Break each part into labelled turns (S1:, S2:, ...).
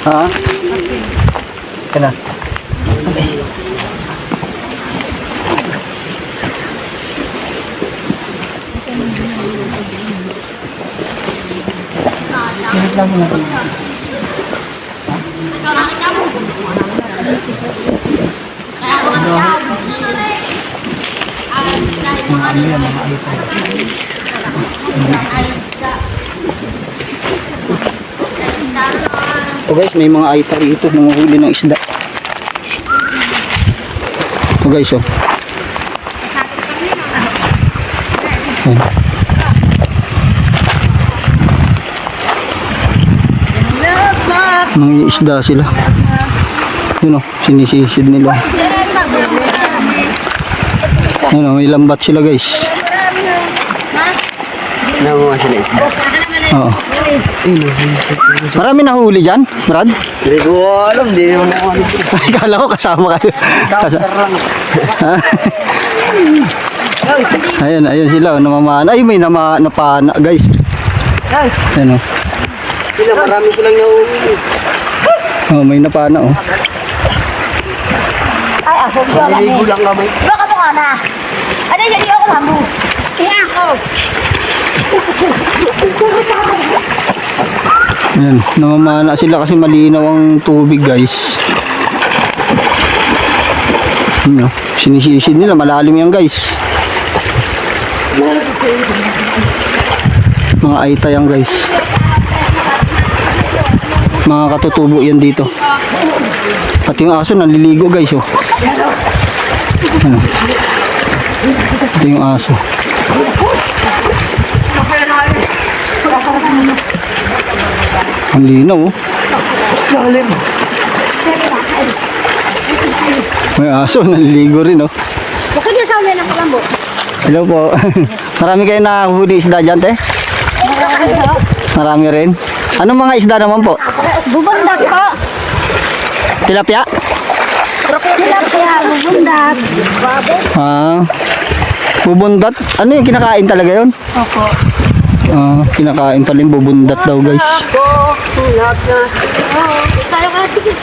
S1: Ha? Kena. Minit lang muna. Ano yan, mga iPad. So guys, may mga iPad ito nanguhuli ng isda. So guys, oh. Ayan. Mga isda sila. Yun oh, sinisisid nila. Yun oh, may lambat sila guys. Nakuha sila isda. Oo. Marami nahuli dyan, Brad? Hindi ko alam, hindi naman ako. Kala ko kasama kayo. Ayan, ayan sila, namamana. Ay, may napana guys. Ayan o. Sila, marami silang nahuli. Oh, may napana o.
S2: Ay, ako siya lang eh.
S1: Lang kamay.
S2: Baka mo nga na. Ano yan, ako lang mo. Kaya ako.
S1: Ayan, namamana sila kasi malinaw ang tubig guys. Ayan, sinisisid nila, malalim yan guys. Mga aita yan guys. Mga katutubo yan dito. At yung aso naliligo guys oh. Ayan. Ito yung aso. Ang linaw oh. May aso, naliligo rin oh.
S2: Bukod yung sa ulan ng kalambo.
S1: Hello po. Marami kayo nakahuli isda dyan te? Marami rin. Anong mga isda naman po?
S2: Bubundag po.
S1: Tilapia?
S2: Tilapia, bubundag.
S1: Ah, bubundat? Ano yung kinakain talaga yun?
S2: Opo.
S1: Ah, kinakain pala yung bubundat daw guys.
S2: Tayo ka, sige.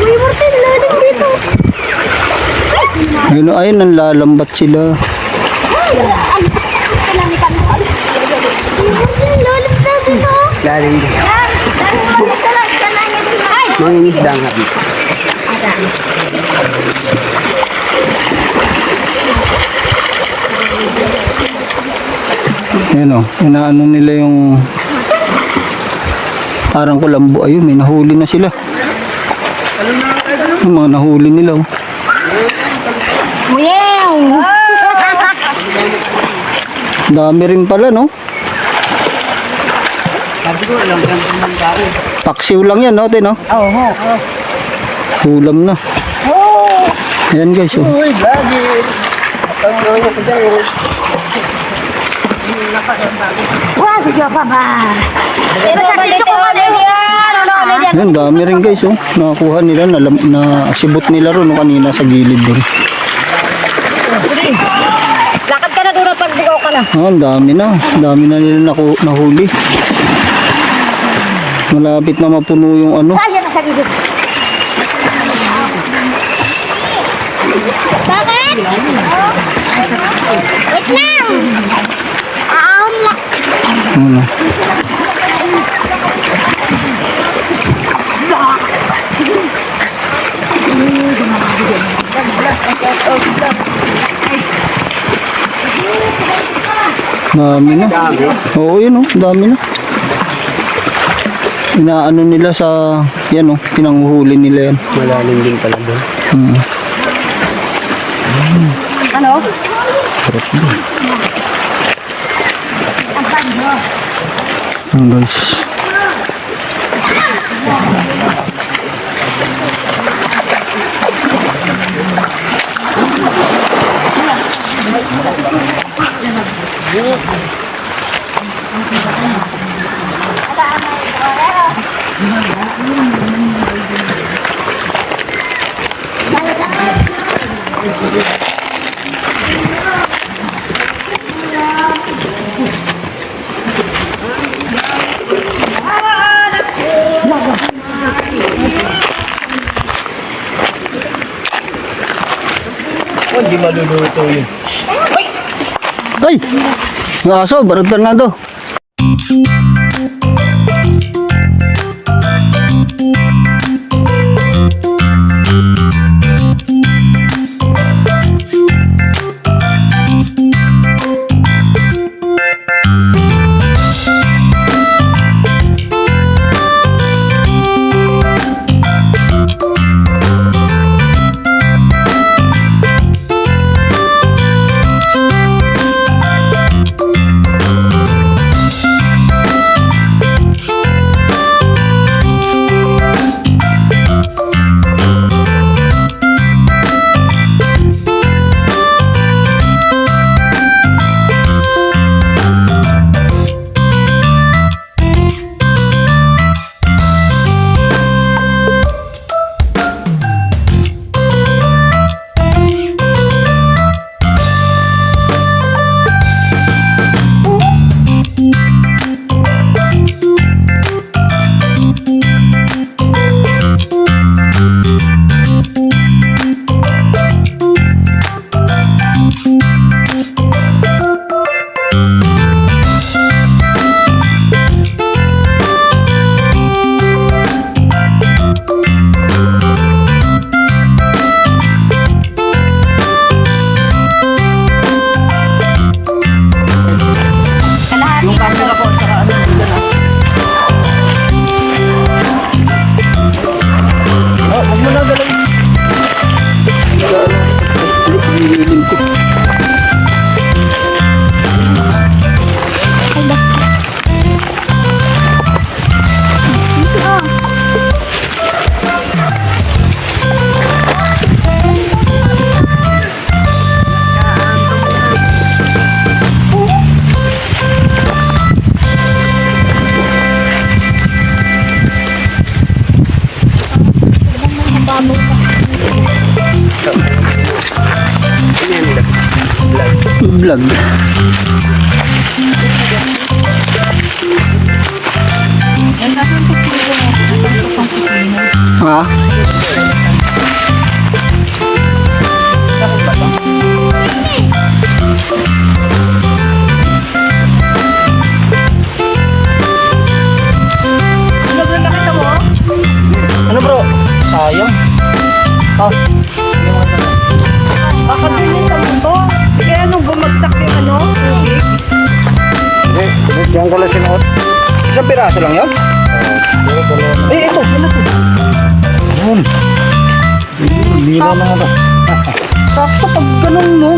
S2: Uy, Martin, lading dito.
S1: Ayun, ayun, nanlalambat sila. Lalim din. Mangingisda nga dito. Ayan o, inaano nila yung parang kulambo. Ayun, may nahuli na sila. Yung mga nahuli nila o.
S2: Muyew!
S1: Dami rin pala no.
S3: Sabi ko, alam ka naman tayo.
S1: Paksiw lang yan no, te no?
S2: Oo.
S1: Ulam na. Ayan guys oh.
S3: Uy, vlogger! Ang mga ko dahil.
S2: Wah, sige pa ba? Masasito ko ano yan?
S1: Ayan, dami rin guys oh. Nakakuha nila, na sibot nila ron no, kanina sa gilid doon.
S2: Lakad ka na doon at pagbugaw ka na.
S1: Ah, ang dami na. Ang dami na nila nahuli. Malapit na mapuno yung ano.
S2: Kaya na sa gilid. Bakit? Wait lang! Aahon lang.
S1: Ano? Dami na. Oo, yun oh, dami na. Inaano nila sa, yan oh, pinanguhuli nila yan.
S3: Malalim din pala doon.
S2: Ano?
S1: Sarap din. Guys.
S3: hindi maluluto yun.
S1: Ay! Yung aso, Brad Fernando.
S3: Yung camera po, tsaka ano, dyan ah. Oh, huwag mo na galawin. Hililim ko.
S1: Vlog. Ha?
S3: Ano bro? Sayang. Ah.
S2: Makabilis sa mundo. Kaya nung bumagsak yung ano, tubig.
S1: Hindi, diyan ko lang sinuot.
S3: Isang piraso lang yun? Eh, ito. Ano ito?
S1: Yun. Hindi na mga ba?
S3: Sakto pag ganun mo.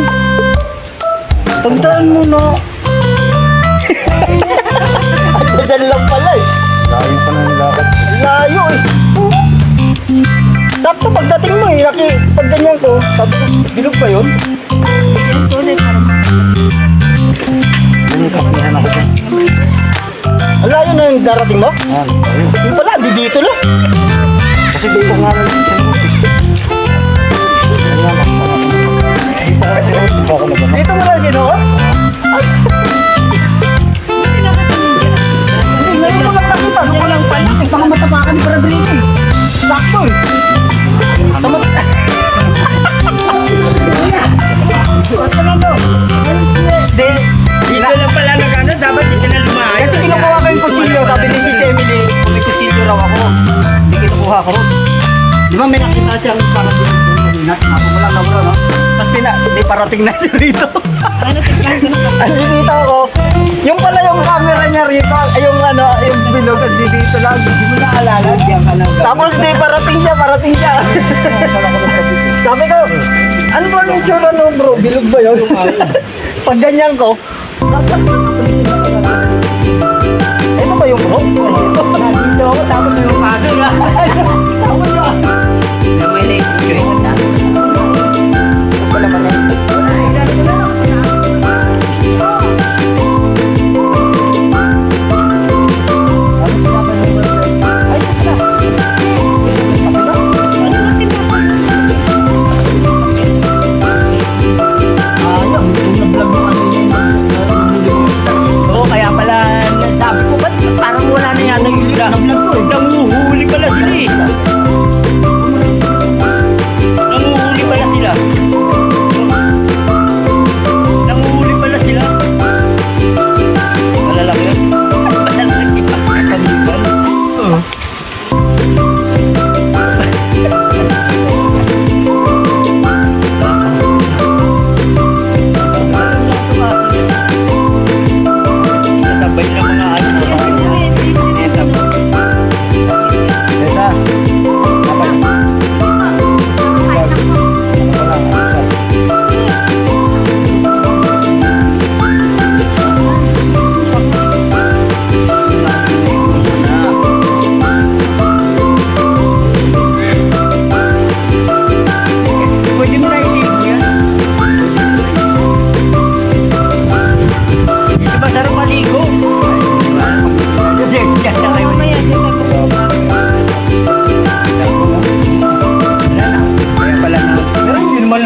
S3: Tandaan mo na. Ay, dyan lang pala eh.
S1: Layo pa na yung lakad.
S3: Layo eh. Sakto pagdating mo eh. Pag ganyan ko, sabi ko, bilog ba yun?
S2: Yan tunay parang
S1: Kapihan ako dyan.
S3: Ang layo na yung darating mo?
S1: Yan, ayun.
S3: Yung pala, di dito lang.
S1: Kasi dito nga lang sinuot. Yan nga, dito nga sinuot. Dito ako na ba?
S3: Dito mo lang sinuot? Hindi, ngayon ko lang nakita. Doon ko lang pala. Baka matapakan ni Bradley eh. Sakto eh. Tama. Basta na to. Di. Dito lang pala nag-ano. Dapat dito na lumayan. Kasi kinukuha ko yung kusilyo. Sabi ni Sis Emily, kung may kusilyo raw ako. Hindi kinukuha ko. Di ba may nakita siyang parang dito. Ako mo lang na bro, no? Tapos di parating na siya rito. Ang dito ko. Yung pala yung camera niya rito. Yung ano, yung bilog. Dito lang. Hindi mo naalala. Tapos di parating siya. Sabi ko, ano ba yung itsura no bro? Bilog ba yun? Pag ganyan ko. Ito ba yung bro? Dito ako tapos yung paso na. Tapos yun. Namili. Ito pala pala. Kaya pala, sabi ko, ba't parang wala na yan nag-vlog ko eh. Nanguhuli pala sila eh.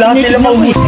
S3: Lahat nila maubos.